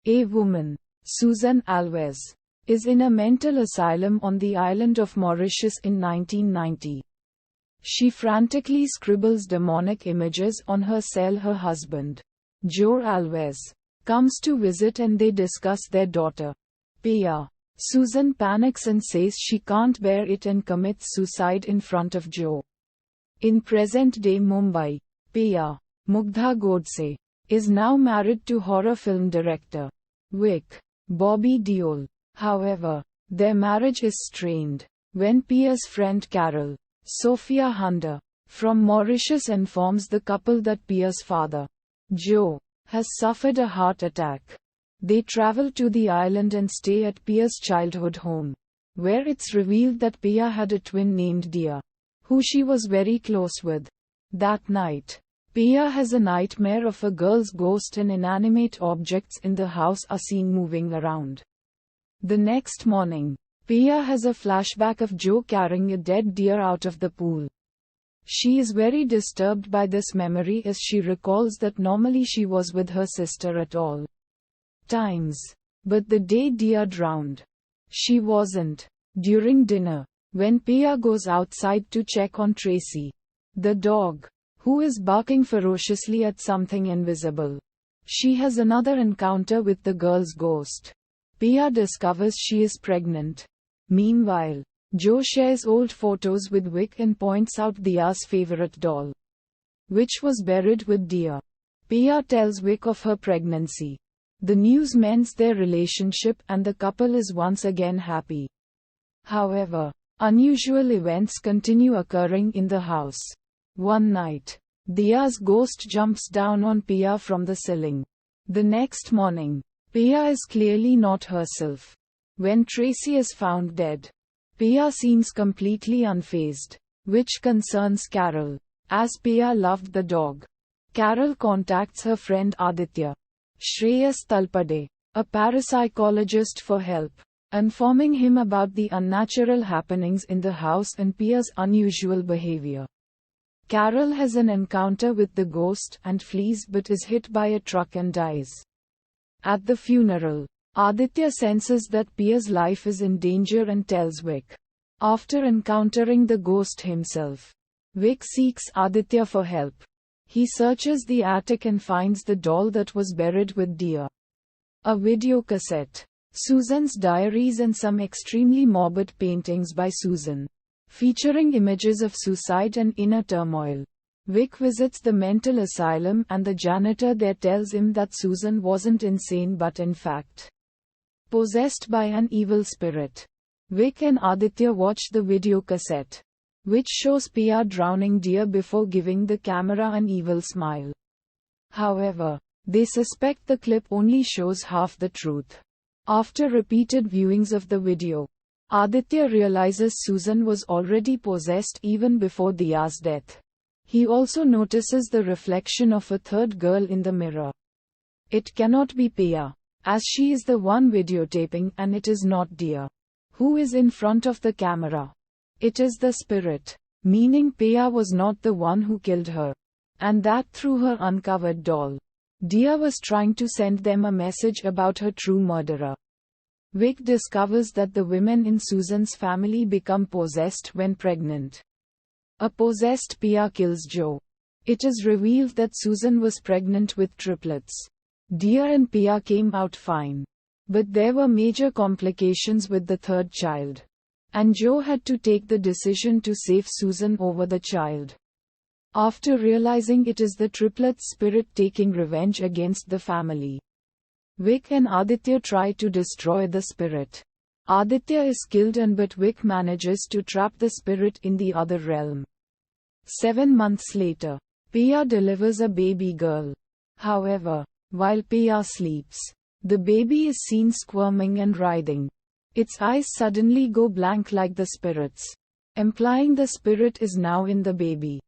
A woman, Susan Alves, is in a mental asylum on the island of Mauritius in 1990. She frantically scribbles demonic images on her cell. Her husband, Joe Alves, comes to visit and they discuss their daughter, Pia. Susan panics and says she can't bear it and commits suicide in front of Joe. In present-day Mumbai, Pia, Mugdha Godse, is now married to horror film director Vic Bobby Deol. However, their marriage is strained when Pia's friend Carol, Sophia Hunter, from Mauritius informs the couple that Pia's father, Joe, has suffered a heart attack. They travel to the island and stay at Pia's childhood home, where it's revealed that Pia had a twin named Dia, who she was very close with. That night, Pia has a nightmare of a girl's ghost and inanimate objects in the house are seen moving around. The next morning, Pia has a flashback of Joe carrying a dead deer out of the pool. She is very disturbed by this memory as she recalls that normally she was with her sister at all times. But the day Dia drowned, she wasn't. During dinner, when Pia goes outside to check on Tracy, the dog, who is barking ferociously at something invisible, she has another encounter with the girl's ghost. Pia discovers she is pregnant. Meanwhile, Joe shares old photos with Vic and points out Dia's favorite doll, which was buried with Dia. Pia tells Vic of her pregnancy. The news mends their relationship and the couple is once again happy. However, unusual events continue occurring in the house. One night, Dia's ghost jumps down on Pia from the ceiling. The next morning, Pia is clearly not herself. When Tracy is found dead, Pia seems completely unfazed, which concerns Carol, as Pia loved the dog. Carol contacts her friend Aditya, Shreyas Talpade, a parapsychologist, for help, informing him about the unnatural happenings in the house and Pia's unusual behavior. Carol has an encounter with the ghost and flees but is hit by a truck and dies. At the funeral, Aditya senses that Pia's life is in danger and tells Vic. After encountering the ghost himself, Vic seeks Aditya for help. He searches the attic and finds the doll that was buried with Dia, a video cassette, Susan's diaries and some extremely morbid paintings by Susan, featuring images of suicide and inner turmoil. Vic visits the mental asylum and the janitor there tells him that Susan wasn't insane but in fact possessed by an evil spirit. Vic and Aditya watch the video cassette, which shows Pia drowning Dia before giving the camera an evil smile. However, they suspect the clip only shows half the truth. After repeated viewings of the video, Aditya realizes Susan was already possessed even before Dia's death. He also notices the reflection of a third girl in the mirror. It cannot be Pia, as she is the one videotaping, and it is not Dia, who is in front of the camera. It is the spirit, meaning Pia was not the one who killed her, and that through her uncovered doll, Dia was trying to send them a message about her true murderer. Vic discovers that the women in Susan's family become possessed when pregnant. A possessed Pia kills Joe. It is revealed that Susan was pregnant with triplets. Dia and Pia came out fine, but there were major complications with the third child, and Joe had to take the decision to save Susan over the child. After realizing it is the triplets' spirit taking revenge against the family, Vic and Aditya try to destroy the spirit. Aditya is killed but Vic manages to trap the spirit in the other realm. 7 months later, Pia delivers a baby girl. However, while Pia sleeps, the baby is seen squirming and writhing. Its eyes suddenly go blank like the spirit's, implying the spirit is now in the baby.